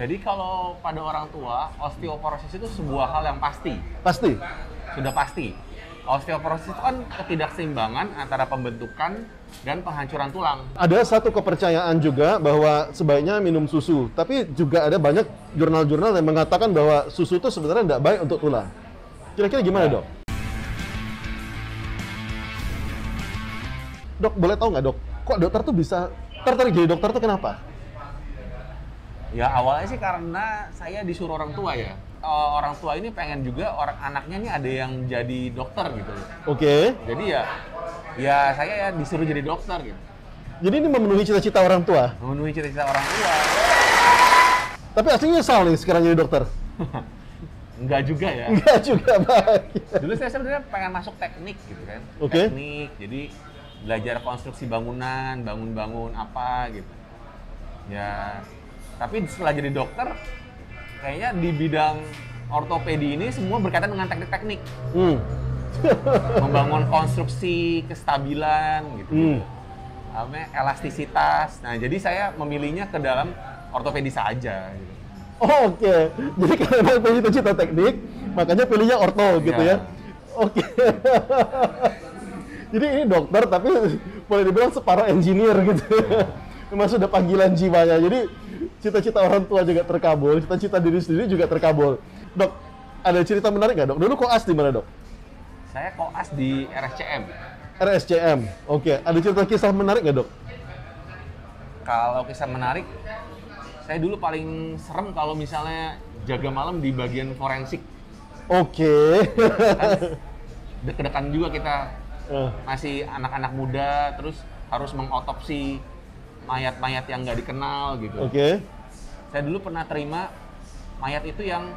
Jadi kalau pada orang tua, osteoporosis itu sebuah hal yang pasti, Pasti. sudah pasti. Osteoporosis itu kan ketidakseimbangan antara pembentukan dan penghancuran tulang. Ada satu kepercayaan juga bahwa sebaiknya minum susu, tapi juga ada banyak jurnal-jurnal yang mengatakan bahwa susu itu sebenarnya tidak baik untuk tulang. Kira-kira gimana, Dok? Dok, boleh tahu nggak, Dok? Kok dokter tuh bisa tertarik jadi dokter tuh kenapa? Ya awalnya sih karena saya disuruh orang tua ya. Orang tua ini pengen juga orang anaknya nih ada yang jadi dokter gitu. Oke. Jadi ya saya ya disuruh jadi dokter gitu. Jadi ini memenuhi cita-cita orang tua. Memenuhi cita-cita orang tua. Tapi aslinya nyesal nih sekarang jadi dokter. Enggak juga ya. Enggak juga, baik. Dulu saya sebenarnya pengen masuk teknik gitu kan. Oke. Teknik, jadi belajar konstruksi bangunan, bangun-bangun apa gitu. Ya, tapi setelah jadi dokter, kayaknya di bidang ortopedi ini semua berkaitan dengan teknik-teknik. Membangun konstruksi, kestabilan gitu. Elastisitas. Nah, jadi saya memilihnya ke dalam ortopedi saja gitu. Oh, oke. Jadi karena punya cita-cita teknik, makanya pilihnya orto gitu ya. Iya. Oke. Jadi ini dokter tapi boleh dibilang separuh engineer gitu. Memang sudah panggilan jiwanya. Jadi cita-cita orang tua juga terkabul, cita-cita diri sendiri juga terkabul. Dok, ada cerita menarik nggak, Dok? Dulu koas di mana, Dok? Saya koas di RSCM. RSCM. Oke. Ada cerita kisah menarik nggak, Dok? Kalau kisah menarik, saya dulu paling serem kalau misalnya jaga malam di bagian forensik. Oke. Kan deg-degan juga kita, masih anak-anak muda, terus harus mengotopsi mayat-mayat yang nggak dikenal gitu. Oke. Saya dulu pernah terima mayat itu yang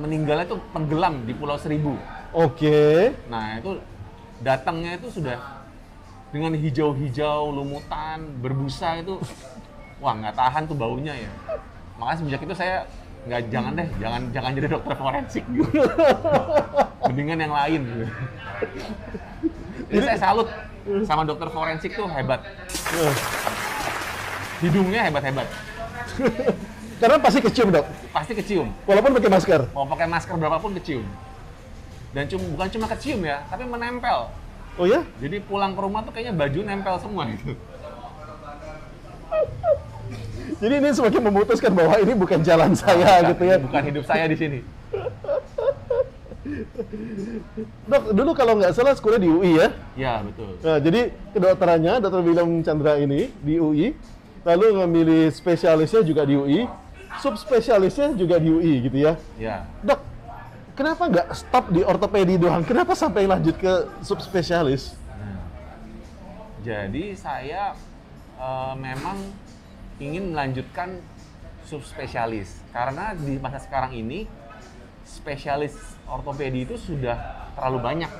meninggalnya itu tenggelam di Pulau Seribu. Oke. Nah itu datangnya itu sudah dengan hijau-hijau, lumutan, berbusa itu, wah nggak tahan tuh baunya ya. Makanya semenjak itu saya jangan jadi dokter forensik gitu. Mendingan yang lain gitu. Jadi saya salut sama dokter forensik tuh hebat. Hidungnya hebat-hebat. Karena pasti kecium, Dok. Pasti kecium. Walaupun pakai masker. Mau pakai masker berapapun kecium. Dan bukan cuma kecium ya, tapi menempel. Oh ya? Jadi pulang ke rumah tuh kayaknya baju nempel semua gitu. Jadi ini semakin memutuskan bahwa ini bukan jalan saya gitu ya. Bukan hidup saya di sini. Dok, dulu kalau nggak salah sekolah di UI ya? Ya, betul. Nah, jadi kedokterannya Dr. William Chandra ini di UI, lalu ngambil spesialisnya juga di UI, subspesialisnya juga di UI gitu ya. Ya. Dok, kenapa nggak stop di ortopedi doang? Kenapa sampai lanjut ke subspesialis? Jadi saya memang ingin melanjutkan subspesialis karena di masa sekarang ini spesialis ortopedi itu sudah terlalu banyak.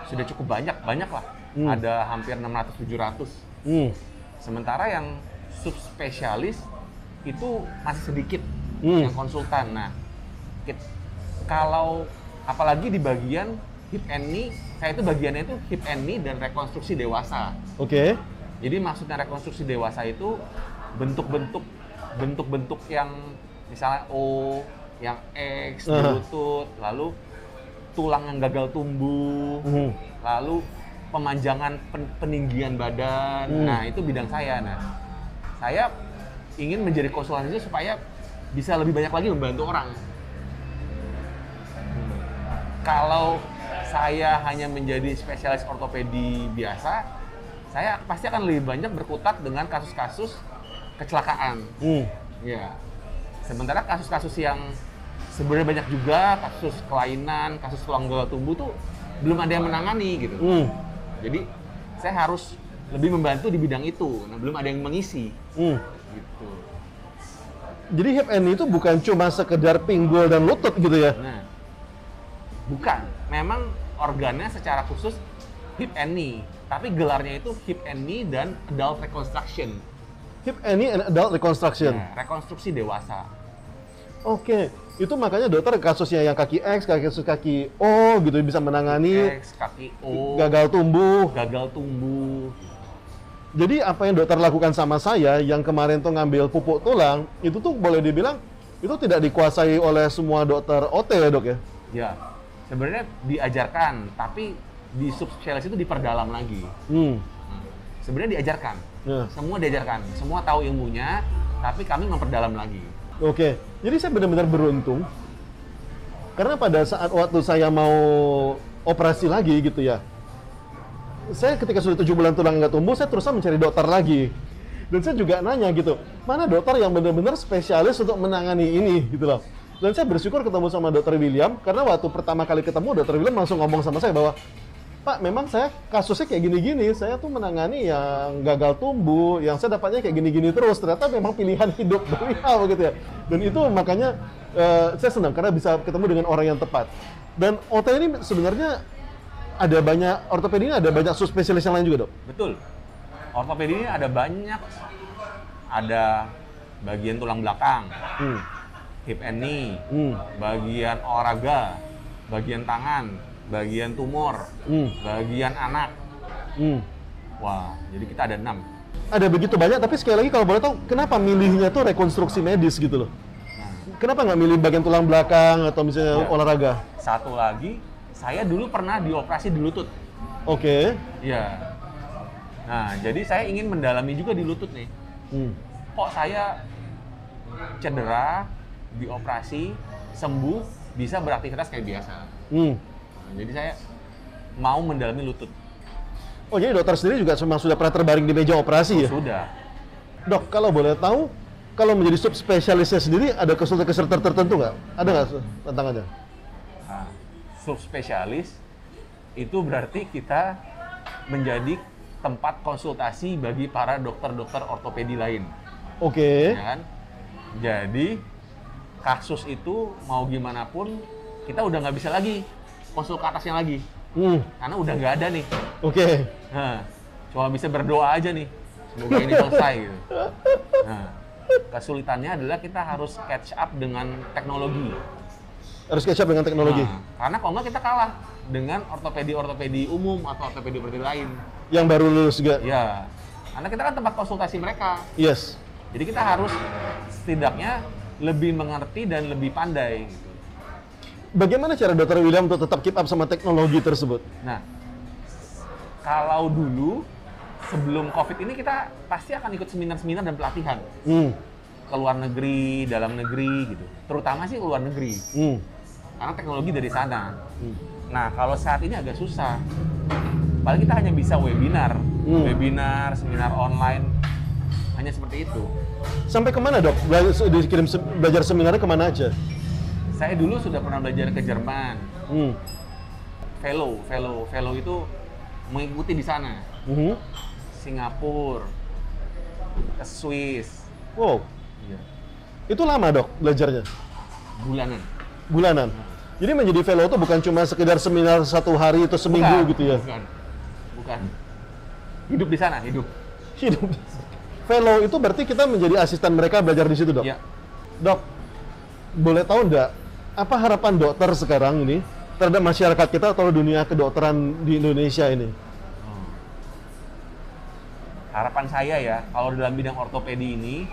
Sudah cukup banyak lah. Ada hampir 600-700. Sementara yang subspesialis itu masih sedikit yang konsultan. Nah, kalau apalagi di bagian hip and knee, saya itu bagiannya itu hip and knee dan rekonstruksi dewasa. Oke. Jadi maksudnya rekonstruksi dewasa itu bentuk-bentuk yang misalnya O, yang X di lutut, lalu tulang yang gagal tumbuh, lalu pemanjangan peninggian badan. Nah, itu bidang saya. Nah, saya ingin menjadi konsultan itu supaya bisa lebih banyak lagi membantu orang. Kalau saya hanya menjadi spesialis ortopedi biasa, saya pasti akan lebih banyak berkutat dengan kasus-kasus kecelakaan. Ya. Sementara kasus-kasus yang sebenarnya banyak juga, kasus kelainan, kasus tulang gagal tumbuh tuh belum ada yang menangani gitu. Jadi saya harus lebih membantu di bidang itu. Nah, belum ada yang mengisi. Gitu. Jadi hip and knee itu bukan cuma sekedar pinggul dan lutut gitu ya? Nah, bukan. Memang organnya secara khusus hip and knee. Tapi gelarnya itu hip and knee dan adult reconstruction. Hip and knee and adult reconstruction. Nah, rekonstruksi dewasa. Oke, itu makanya dokter kasusnya yang kaki X, kasus kaki O gitu bisa menangani X, kaki O, gagal tumbuh. gagal tumbuh. Jadi apa yang dokter lakukan sama saya yang kemarin tuh ngambil pupuk tulang, itu tuh boleh dibilang itu tidak dikuasai oleh semua dokter OT ya dok ya? Ya, sebenarnya diajarkan, tapi di subspesialis itu diperdalam lagi. Sebenarnya diajarkan, semua diajarkan, semua tahu ilmunya, tapi kami memperdalam lagi. Oke, jadi saya benar-benar beruntung karena pada saat waktu saya mau operasi lagi gitu ya, saya ketika sudah 7 bulan tulang nggak tumbuh, saya terus mencari dokter lagi. Dan saya juga nanya gitu, mana dokter yang benar-benar spesialis untuk menangani ini gitu loh. Dan saya bersyukur ketemu sama dokter William, karena waktu pertama kali ketemu, dokter William langsung ngomong sama saya bahwa, Pak, memang saya kasusnya kayak gini-gini, saya tuh menangani yang gagal tumbuh, yang saya dapatnya kayak gini-gini terus. Ternyata memang pilihan hidup beliau gitu ya. Dan itu makanya saya senang, karena bisa ketemu dengan orang yang tepat. Dan OT ini sebenarnya ada banyak, ortopedi ini ada banyak subspesialis yang lain juga, dok? Betul. Ortopedi ini ada banyak. Ada bagian tulang belakang, hip and knee, bagian olahraga, bagian tangan, bagian tumor, bagian anak. Wah, jadi kita ada 6. Ada begitu banyak, tapi sekali lagi kalau boleh tahu, kenapa milihnya tuh rekonstruksi medis gitu loh? Kenapa nggak milih bagian tulang belakang atau misalnya olahraga? Satu lagi, saya dulu pernah dioperasi di lutut. Oke. Iya. Nah, jadi saya ingin mendalami juga di lutut nih. Kok saya cedera, dioperasi, sembuh, bisa beraktivitas kayak biasa. Nah, jadi saya mau mendalami lutut. Oh, jadi dokter sendiri juga memang sudah pernah terbaring di meja operasi ya? Sudah. Dok, kalau boleh tahu, kalau menjadi subspesialisnya sendiri ada kesulitan-kesulitan tertentu nggak? Ada nggak tantangannya? Nah, subspesialis itu berarti kita menjadi tempat konsultasi bagi para dokter-dokter ortopedi lain. Oke. Ya kan? Jadi kasus itu mau gimana pun kita udah nggak bisa lagi konsul ke atasnya lagi, karena udah nggak ada nih. Oke. Nah, cuma bisa berdoa aja nih, semoga ini selesai gitu. Nah, kesulitannya adalah kita harus catch up dengan teknologi. Harus catch up dengan teknologi. Nah, karena kalau nggak kita kalah dengan ortopedi umum atau ortopedi lain. Yang baru lulus juga. Ya, karena kita kan tempat konsultasi mereka. Yes. Jadi kita harus setidaknya lebih mengerti dan lebih pandai. Gitu. Bagaimana cara Dr. William untuk tetap keep up sama teknologi tersebut? Nah, kalau dulu sebelum COVID ini kita pasti akan ikut seminar-seminar dan pelatihan. Ke luar negeri, dalam negeri gitu. Terutama sih ke luar negeri. Karena teknologi dari sana. Nah, kalau saat ini agak susah. Paling kita hanya bisa webinar, seminar online, hanya seperti itu. Sampai kemana dok? Dikirim belajar seminarnya kemana aja? Saya dulu sudah pernah belajar ke Jerman. Fellow itu mengikuti di sana. Singapura, ke Swiss. Wow. Iya. Itu lama dok belajarnya? Bulanan. Jadi menjadi fellow itu bukan cuma sekedar seminar 1 hari atau seminggu gitu ya? Bukan. Hidup di sana, hidup. Fellow itu berarti kita menjadi asisten mereka belajar di situ dok? Iya. Dok, boleh tahu nggak apa harapan dokter sekarang ini terhadap masyarakat kita atau dunia kedokteran di Indonesia ini? Harapan saya ya, kalau dalam bidang ortopedi ini,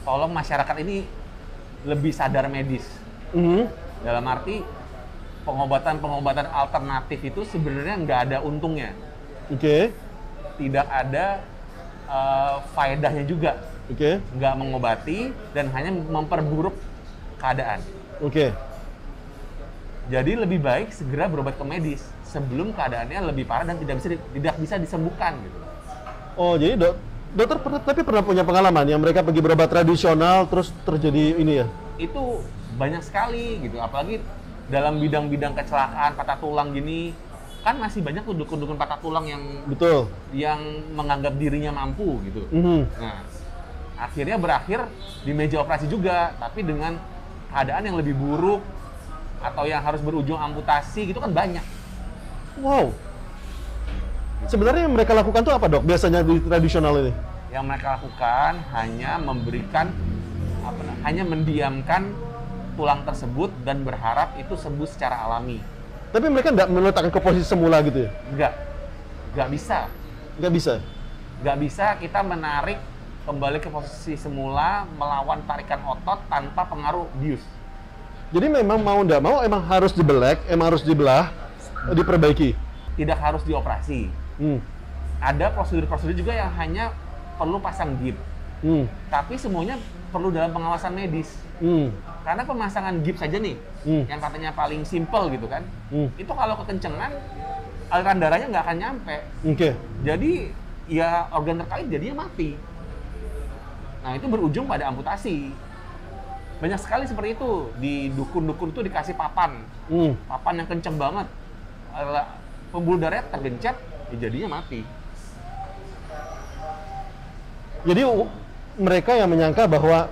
tolong masyarakat ini lebih sadar medis. Dalam arti pengobatan alternatif itu sebenarnya nggak ada untungnya. Oke. Tidak ada faedahnya juga. Oke. Nggak mengobati dan hanya memperburuk keadaan. Oke. Jadi lebih baik segera berobat ke medis sebelum keadaannya lebih parah dan tidak bisa disembuhkan gitu. Oh, jadi dokter pernah punya pengalaman yang mereka pergi berobat tradisional terus terjadi ini ya? Itu banyak sekali gitu, apalagi dalam bidang-bidang kecelakaan patah tulang gini, kan masih banyak tuh dukun-dukun patah tulang yang betul, yang menganggap dirinya mampu gitu. Nah, akhirnya berakhir di meja operasi juga, tapi dengan keadaan yang lebih buruk atau yang harus berujung amputasi gitu kan banyak. Wow. Sebenarnya yang mereka lakukan tuh apa dok? Biasanya di tradisional ini? Yang mereka lakukan hanya hanya mendiamkan tulang tersebut dan berharap itu sembuh secara alami. Tapi mereka nggak meletakkan ke posisi semula gitu ya? Nggak bisa. Nggak bisa? Nggak bisa kita menarik kembali ke posisi semula melawan tarikan otot tanpa pengaruh bius. Jadi memang mau nggak mau emang harus dibelek, emang harus dibelah, diperbaiki? Tidak harus dioperasi. Ada prosedur-prosedur juga yang hanya perlu pasang gips. Tapi semuanya perlu dalam pengawasan medis. Karena pemasangan gips saja nih, yang katanya paling simple gitu kan, itu kalau kekencengan, aliran darahnya nggak akan nyampe. Jadi ya organ terkait jadinya mati. Nah itu berujung pada amputasi. Banyak sekali seperti itu. Di dukun-dukun itu dikasih papan. Papan yang kenceng banget. Pembuluh darahnya tergencet, ya jadinya mati. Jadi mereka yang menyangka bahwa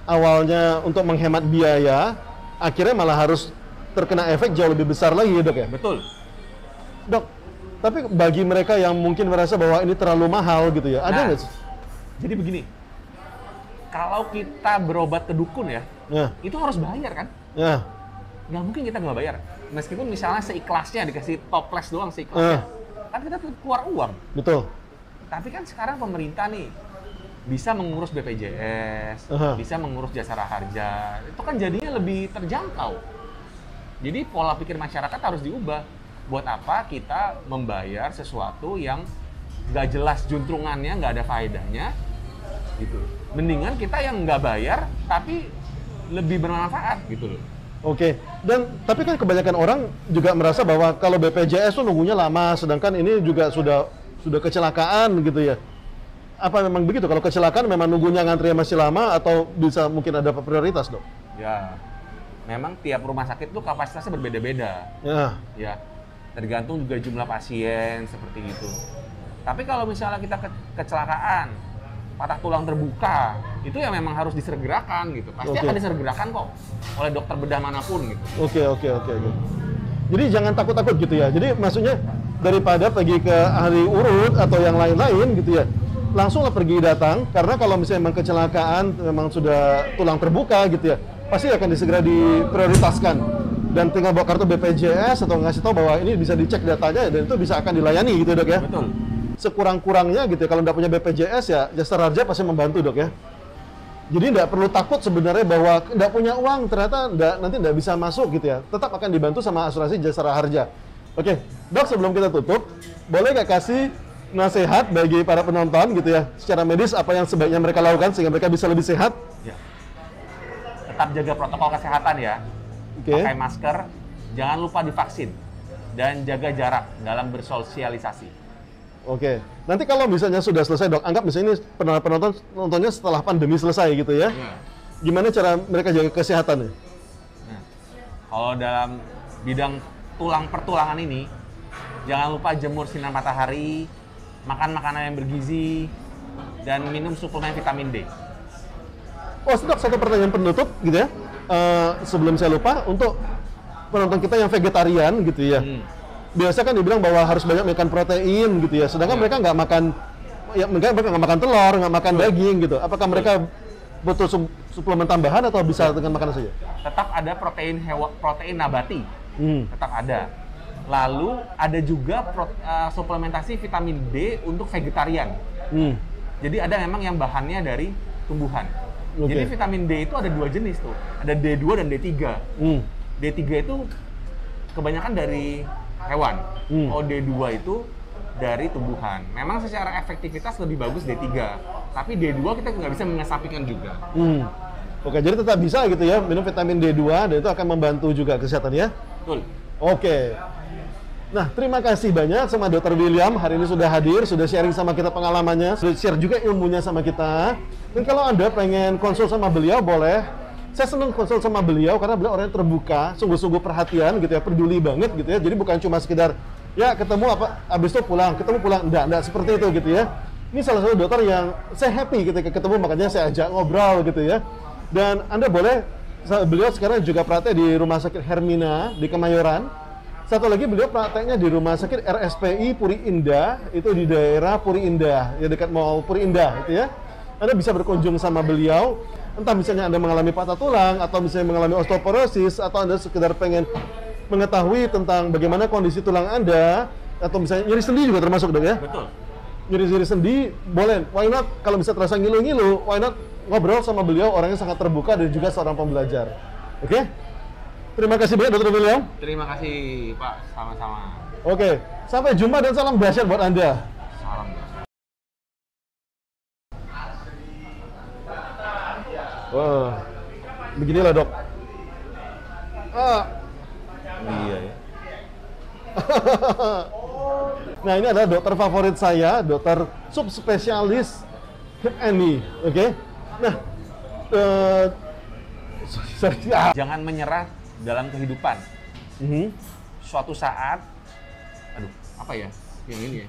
awalnya untuk menghemat biaya, akhirnya malah harus terkena efek jauh lebih besar lagi ya, Dok ya? Betul. Dok, tapi bagi mereka yang mungkin merasa bahwa ini terlalu mahal gitu ya, ada nggak sih? Jadi begini, kalau kita berobat ke dukun ya, itu harus bayar kan? Nggak mungkin kita nggak bayar. Meskipun misalnya seikhlasnya dikasih toples doang seikhlasnya, kan kita tetap keluar uang. Betul. Tapi kan sekarang pemerintah nih bisa mengurus BPJS, bisa mengurus Jasara Harja, itu kan jadinya lebih terjangkau. Jadi pola pikir masyarakat harus diubah. Buat apa kita membayar sesuatu yang nggak jelas juntrungannya, nggak ada faedahnya, gitu. Mendingan kita yang nggak bayar tapi lebih bermanfaat gitu loh. Oke, dan tapi kan kebanyakan orang juga merasa bahwa kalau BPJS tuh nunggunya lama, sedangkan ini juga sudah kecelakaan gitu ya. Apa memang begitu? Kalau kecelakaan memang nunggunya ngantrinya masih lama atau bisa mungkin ada prioritas, Dok? Ya, memang tiap rumah sakit tuh kapasitasnya berbeda-beda. Ya, tergantung juga jumlah pasien seperti itu. Tapi kalau misalnya kita kecelakaan, patah tulang terbuka, itu ya memang harus disegerakan gitu. Pasti akan disegerakan kok oleh dokter bedah manapun gitu. Oke. Jadi jangan takut-takut gitu ya. Jadi maksudnya daripada pergi ke ahli urut atau yang lain-lain gitu ya, langsunglah pergi datang, karena kalau misalnya memang kecelakaan, memang sudah tulang terbuka gitu ya, pasti akan segera diprioritaskan. Dan tinggal bawa kartu BPJS atau ngasih tahu bahwa ini bisa dicek datanya dan itu bisa akan dilayani gitu, Dok ya. Betul. Sekurang-kurangnya gitu ya, kalau nggak punya BPJS ya Jasara Harja pasti membantu, Dok ya. Jadi nggak perlu takut sebenarnya bahwa nggak punya uang ternyata nanti nggak bisa masuk gitu ya. Tetap akan dibantu sama asuransi Jasara Harja. Oke, Dok, sebelum kita tutup, boleh nggak kasih nasihat bagi para penonton gitu ya, secara medis apa yang sebaiknya mereka lakukan sehingga mereka bisa lebih sehat? Ya. Tetap jaga protokol kesehatan ya. Pakai masker, jangan lupa divaksin, dan jaga jarak dalam bersosialisasi. Oke, nanti kalau misalnya sudah selesai, Dok, anggap misalnya ini penonton nontonnya setelah pandemi selesai gitu ya, gimana cara mereka jaga kesehatannya? Nah, kalau dalam bidang tulang pertulangan ini, jangan lupa jemur sinar matahari, makan makanan yang bergizi, dan minum suplemen vitamin D. Oh, Dok, satu pertanyaan penutup gitu ya, sebelum saya lupa, untuk penonton kita yang vegetarian gitu ya, biasa kan dibilang bahwa harus banyak makan protein gitu ya, sedangkan mereka nggak makan, ya mereka nggak makan telur, nggak makan daging gitu. Apakah mereka butuh suplemen tambahan atau bisa dengan makanan saja? Tetap ada protein nabati, tetap ada. Lalu ada juga suplementasi vitamin D untuk vegetarian. Jadi ada memang yang bahannya dari tumbuhan. Jadi vitamin D itu ada dua jenis tuh, ada D2 dan D3. D3 itu kebanyakan dari hewan. Kalau D2 itu dari tumbuhan. Memang secara efektivitas lebih bagus D3, tapi D2 kita nggak bisa mengesampingkan juga. Oke, jadi tetap bisa gitu ya, minum vitamin D2 dan itu akan membantu juga kesehatan ya? Betul. Oke. Nah, terima kasih banyak sama Dr. William, hari ini sudah hadir, sudah sharing sama kita pengalamannya, sudah share juga ilmunya sama kita. Dan kalau Anda pengen konsul sama beliau, boleh. Saya senang konsul sama beliau karena beliau orang yang terbuka, sungguh-sungguh perhatian gitu ya, peduli banget gitu ya. Jadi bukan cuma sekedar ya ketemu apa habis itu pulang, enggak seperti itu gitu ya. Ini salah satu dokter yang saya happy ketika ketemu, makanya saya ajak ngobrol gitu ya. Dan Anda boleh, beliau sekarang juga praktek di Rumah Sakit Hermina di Kemayoran. Satu lagi beliau prakteknya di Rumah Sakit RSPI Puri Indah, itu di daerah Puri Indah, ya dekat Mall Puri Indah gitu ya. Anda bisa berkunjung sama beliau, entah misalnya Anda mengalami patah tulang, atau misalnya mengalami osteoporosis, atau Anda sekedar pengen mengetahui tentang bagaimana kondisi tulang Anda, atau misalnya nyeri sendi juga termasuk, Dok ya? Betul. nyeri-nyeri sendi, boleh. Why not? Kalau bisa terasa ngilu-ngilu, why not ngobrol sama beliau, orangnya sangat terbuka dan juga seorang pembelajar. Oke? Terima kasih banyak Dr. William. Terima kasih Pak, sama-sama. Oke, sampai jumpa dan salam dahsyat buat Anda. Salam. Wah, beginilah dok. Iya ya. Nah ini adalah dokter favorit saya, dokter subspesialis hip and knee, oke? Nah, Jangan menyerah dalam kehidupan. Suatu saat, aduh, apa ya? Yang ini ya.